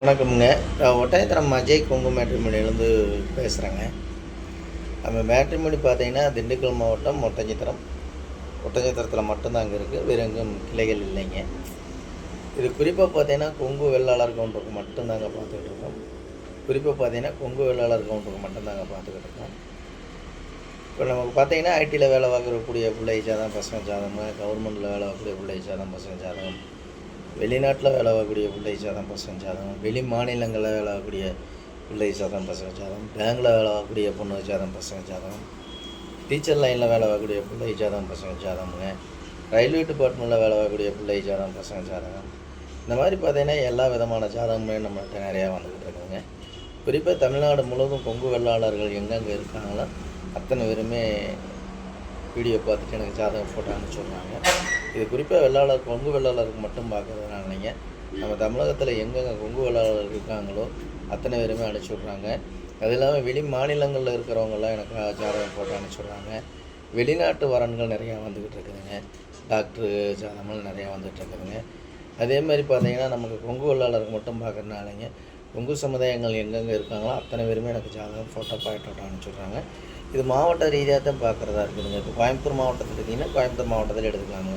வணக்கம்ங்க. நான் ஒட்டஞ்சத்திரம் அஜய் கொங்கு மேட்ரிமோனியிலேருந்து பேசுகிறேங்க. நம்ம மேட்ரிமோனி பார்த்தீங்கன்னா திண்டுக்கல் மாவட்டம் ஒட்டஞ்சத்திரம். ஒட்டஞ்சத்திரத்தில் மட்டும்தான் அங்கே இருக்குது, வேறு எங்கும் கிளைகள் இல்லைங்க. இது குறிப்பாக பார்த்தீங்கன்னா கொங்கு வெள்ளாளர் கவுண்டருக்கு மட்டும்தாங்க பார்த்துக்கிட்டு இருக்கோம். குறிப்பாக பார்த்தீங்கன்னா கொங்கு வெள்ளாளர் கவுண்டருக்கு மட்டும்தாங்க பார்த்துக்கிட்டு இருக்கோம். இப்போ நமக்கு பார்த்தீங்கன்னா ஐடியில் வேலை பார்க்கக்கூடிய பிள்ளை ஜாதகம் பசங்க ஜாதகம், கவர்மெண்ட்டில் வேலை பார்க்கக்கூடிய பிள்ளை ஜாதகம் பசங்க ஜாதகம், வெளிநாட்டில் வேலை பார்க்கக்கூடிய பிள்ளை ஜாதகம் பசங்க ஜாதகம், வெளி மாநிலங்களில் வேலை பார்க்கக்கூடிய பிள்ளை ஜாதகம் பசங்க ஜாதகம், பேங்கில் வேலை பார்க்கக்கூடிய பொண்ணு ஜாதகம் பசங்க ஜாதகம், டீச்சர் லைனில் வேலை பார்க்கக்கூடிய பிள்ளை ஜாதகம் பசங்க ஜாதகமுங்க, ரயில்வே டிபார்ட்மெண்ட்டில் வேலை பார்க்கக்கூடிய பிள்ளை ஜாதகம் பசங்க ஜாதகம். இந்த மாதிரி பார்த்தீங்கன்னா எல்லா விதமான ஜாதகமுமே நம்மள்கிட்ட நிறையா வந்துக்கிட்டு இருக்குதுங்க. குறிப்பாக தமிழ்நாடு முழுவதும் கொங்கு வெள்ளாளர்கள் எங்கெங்கே இருக்காங்களோ அத்தனை பேருமே வீடியோ பார்த்துட்டு எனக்கு ஜாதகம் ஃபோட்டோ அனுப்பிச்சுட்றாங்க. இது குறிப்பாக கொங்கு வெள்ளாளருக்கு மட்டும் பார்க்குறதுனால இல்லைங்க, நம்ம தமிழகத்தில் எங்கெங்கே கொங்கு வெள்ளாளர் இருக்காங்களோ அத்தனை பேருமே அனுப்பிச்சுட்றாங்க. அது இல்லாமல் வெளி மாநிலங்களில் இருக்கிறவங்களாம் எனக்கு ஜாதகம் ஃபோட்டோ அனுப்பிச்சுட்றாங்க. வெளிநாட்டு வரன்கள் நிறையா வந்துக்கிட்டு இருக்குதுங்க. டாக்டரு ஜாதகங்கள் நிறையா வந்துகிட்டு இருக்குதுங்க. அதே மாதிரி பார்த்திங்கன்னா நமக்கு கொங்கு வெள்ளாளருக்கு மட்டும் பார்க்குறதுனாலங்க கொங்கு சமுதாயங்கள் எங்கெங்கே இருக்காங்களோ அத்தனை பேருமே எனக்கு ஜாதகம் ஃபோட்டோ பாயிண்ட் அனுப்பிச்சுட்றாங்க. இது மாவட்ட ரீதியாக தான் பார்க்குறதா இருக்குதுங்க. இப்போ கோயம்புத்தூர் மாவட்டத்தில் எடுத்திங்கன்னா கோயம்புத்தூர் மாவட்டத்தில் எடுத்துக்கலாங்க.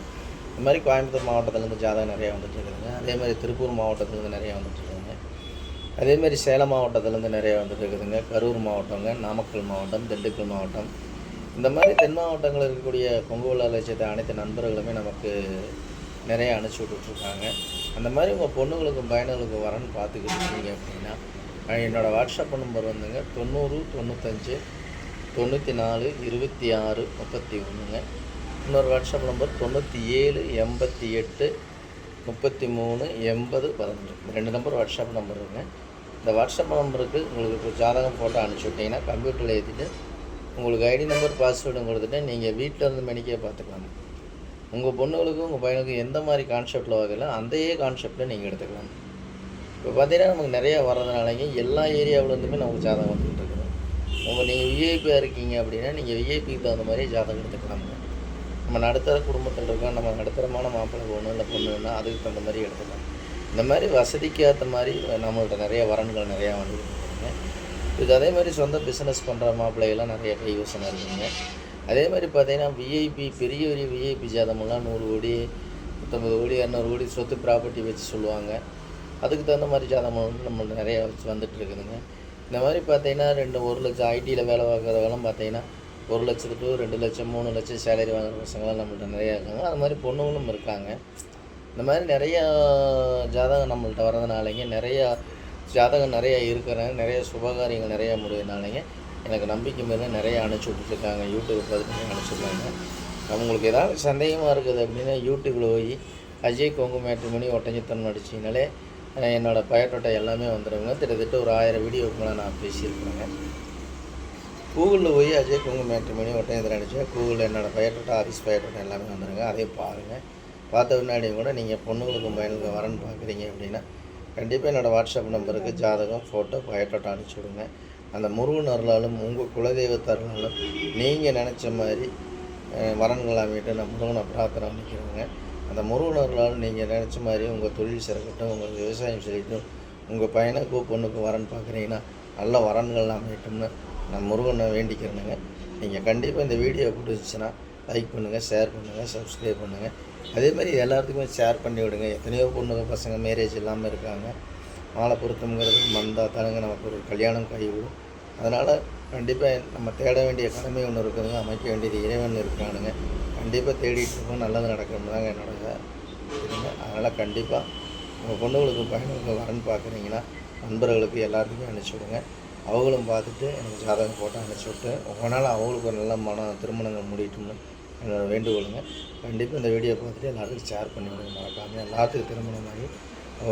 இந்த மாதிரி கோயம்புத்தூர் மாவட்டத்துலேருந்து ஜாதகம் நிறையா வந்துட்டு இருக்குதுங்க. அதேமாதிரி திருப்பூர் மாவட்டத்துலேருந்து நிறையா வந்துட்டு இருக்குதுங்க. அதேமாதிரி சேலம் மாவட்டத்துலேருந்து நிறையா வந்துட்டு இருக்குதுங்க. கரூர் மாவட்டங்க, நாமக்கல் மாவட்டம், திண்டுக்கல் மாவட்டம், இந்த மாதிரி தென் மாவட்டங்களில் இருக்கக்கூடிய கொங்கு வெள்ளாளர் சேர்த்த அனைத்து நண்பர்களுமே நமக்கு நிறைய அனுப்பிச்சி விட்டுட்ருக்காங்க. அந்த மாதிரி உங்கள் பொண்ணுங்களுக்கும் பையனுங்களுக்கும் வரன்னு பார்த்துக்கிட்டு இருக்கீங்க அப்படின்னா என்னோடய வாட்ஸ்அப் நம்பர் வந்துங்க 90 95 94 26 31ங்க. இன்னொரு WhatsApp number 97 88 33 80 15. 2 number WhatsApp number இருக்குங்க. இந்த வாட்ஸ்அப் நம்பருக்கு உங்களுக்கு இப்போ ஜாதகம் ஃபோட்டோ அனுப்பிச்சி விட்டிங்கன்னா கம்ப்யூட்டரில் ஏற்றிட்டு உங்களுக்கு ஐடி நம்பர் பாஸ்வேர்டும் கொடுத்துட்டு நீங்கள் வீட்டில் இருந்து மெனிக்கே பார்த்துக்கலாம். உங்கள் பொண்ணுகளுக்கும் உங்கள் பையனுக்கும் எந்த மாதிரி கான்செப்டில் வகையில் அதே கான்செப்டில் நீங்கள் எடுத்துக்கலாம். இப்போ பார்த்தீங்கன்னா நமக்கு நிறையா வர்றதுனாலங்க எல்லா ஏரியாவிலேருந்துமே நமக்கு ஜாதகம் வந்துட்டு இருக்குது. நீங்கள் விஐபியாக இருக்கீங்க அப்படின்னா நீங்கள் விஐபிக்கு தகுந்த மாதிரி ஜாதகம் எடுத்துக்கலாமுங்க. நம்ம நடுத்தர குடும்பத்தில் இருக்கோம், நம்ம நடுத்தரமான மாப்பிள்ளை பொண்ணு இல்லை பொண்ணுன்னா அதுக்கு தகுந்த மாதிரி எடுத்துக்கலாம். இந்த மாதிரி வசதிக்கு ஏற்ற மாதிரி நம்மள்கிட்ட நிறைய வரன்கள் நிறையா வந்துட்டு இருக்குதுங்க. இது அதே மாதிரி சொந்த பிஸ்னஸ் பண்ணுற மாப்பிள்ளைகள்லாம் நிறைய கைவசம் இருக்குதுங்க. அதே மாதிரி பார்த்தீங்கன்னா விஐபி பெரிய பெரிய விஐபி ஜாதகமெல்லாம் 100 கோடி 99 கோடி 200 கோடி சொத்து ப்ராப்பர்ட்டி வச்சு சொல்லுவாங்க. அதுக்கு தகுந்த மாதிரி ஜாதகம் வந்து நம்மள்ட்ட நிறையா வச்சு வந்துட்டு இருக்குதுங்க. இந்த மாதிரி பார்த்தீங்கன்னா 1 லட்சம் ஐடியில் வேலை பார்க்குறவங்களாம் பார்த்தீங்கன்னா 1 லட்சத்து to 2 லட்சம் 3 லட்சம் சேலரி வாங்குகிற பசங்களாம் நம்மள்ட்ட நிறையா இருக்காங்க. அது மாதிரி பொண்ணுங்களும் இருக்காங்க. இந்த மாதிரி நிறையா ஜாதகம் நம்மள்ட்ட வர்றதுனாலங்க நிறையா ஜாதகம் நிறையா இருக்கிறாங்க. நிறைய சுபகாரியங்கள் நிறையா முடியறதுனாலங்க எனக்கு நம்பிக்கை மேலே நிறையா அனுப்பிச்சி விட்டுருக்காங்க. யூடியூப் பார்த்துட்டு அனுப்பிச்சிருக்காங்க. உங்களுக்கு ஏதாவது சந்தேகமாக இருக்குது அப்படின்னா யூடியூப்பில் போய் அஜய் கொங்கு மேட்ரிமோனி ஒட்டஞ்சத்திரம் அடிச்சிங்கனாலே என்னோடய பயோடேட்டா எல்லாமே வந்துடுங்க. கிட்டத்தட்ட ஒரு 1000 வீடியோக்கு மேலே நான் பேசியிருக்கிறேங்க. கூகுளில் போய் அஜய் கொங்கு மேட்ரிமோனி ஒட்டஞ்சத்திரம் அடித்தா கூகுளில் என்னோடய பயோடேட்டா ஆஃபீஸ் பயோடேட்டா எல்லாமே வந்துடுங்க. அதையும் பாருங்கள். பார்த்த பின்னாடியும் கூட நீங்கள் பொண்ணுங்களுக்கும் பையனுக்கும் வரன்னு பார்க்குறீங்க அப்படின்னா கண்டிப்பாக என்னோடய வாட்ஸ்அப் நம்பருக்கு ஜாதகம் ஃபோட்டோ பயோடேட்டா அனுப்பிச்சி விடுங்க. அந்த முருகன் அருளாலும் உங்கள் குலதெய்வத்தை அருளாலும் நீங்கள் நினச்ச மாதிரி வரன்கள் அமைட்டு நான் முருகனை பிரார்த்தனை பண்ணிக்கிறேங்க. அந்த முருகன் அருளாலும் நீங்கள் நினச்ச மாதிரி உங்கள் தொழில் சிறக்கட்டும், உங்கள் விவசாயம் செழிக்கட்டும், உங்கள் பையனுக்கும் பொண்ணுக்கும் வரன் பார்க்குறீங்கன்னா நல்ல வரன்கள் அமையட்டும்னு நான் முருகனை வேண்டிக்கிறேனுங்க. நீங்கள் கண்டிப்பாக இந்த வீடியோ பிடிச்சிச்சின்னா லைக் பண்ணுங்கள், ஷேர் பண்ணுங்கள், சப்ஸ்கிரைப் பண்ணுங்கள். அதே மாதிரி எல்லாத்துக்குமே ஷேர் பண்ணி விடுங்க. எத்தனையோ பொண்ணுங்க பசங்க மேரேஜ் இல்லாமல் இருக்காங்க. மாலை பொருத்தம்ங்கிறது மந்தால் தானுங்க நமக்கு ஒரு கல்யாணம் கைவிடும். அதனால் கண்டிப்பாக நம்ம தேட வேண்டிய கடமை ஒன்று இருக்குதுங்க, அமைக்க வேண்டியது இறைவன் இருக்கானுங்க. கண்டிப்பாக தேடிட்டு இருக்கோம், நல்லது நடக்கணும் தாங்க என்னோட இதுங்க. அதனால் கண்டிப்பாக உங்கள் பொண்ணுங்களுக்கு பையனுக்கு வரன்னு பார்க்குறீங்கன்னா நண்பர்களுக்கு எல்லாத்துக்கும் அனுப்பிச்சி விடுங்க. அவங்களும் பார்த்துட்டு எனக்கு ஜாதகம் போட்டு அனுப்பிச்சி விட்டு உங்களால் அவங்களுக்கு ஒரு நல்ல திருமணங்கள் முடியட்டும்னு என்னோடய வேண்டுகோளுங்க. கண்டிப்பாக இந்த வீடியோ பார்த்துட்டு எல்லாத்துக்கும் ஷேர் பண்ணி விடுங்க. மறக்காமல் எல்லாத்துக்கும் திருமணமாகி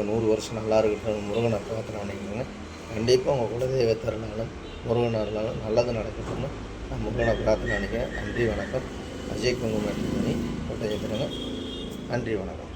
100 வருஷம் நல்லா இருக்கட்டும் முருகனை பிரார்த்தனை பண்ணிக்கோங்க. கண்டிப்பாக உங்கள் குலதெய்வத்தை அருளாலும் முருகன் அருளாலும் நல்லது நடக்கட்டும்னு நான் முருகனை பிரார்த்தனை பண்ணிக்கிறேன். நன்றி வணக்கம். அஜய் கொங்கு மேட்ரிமோனி ஒட்டஞ்சத்திரங்க. நன்றி வணக்கம்.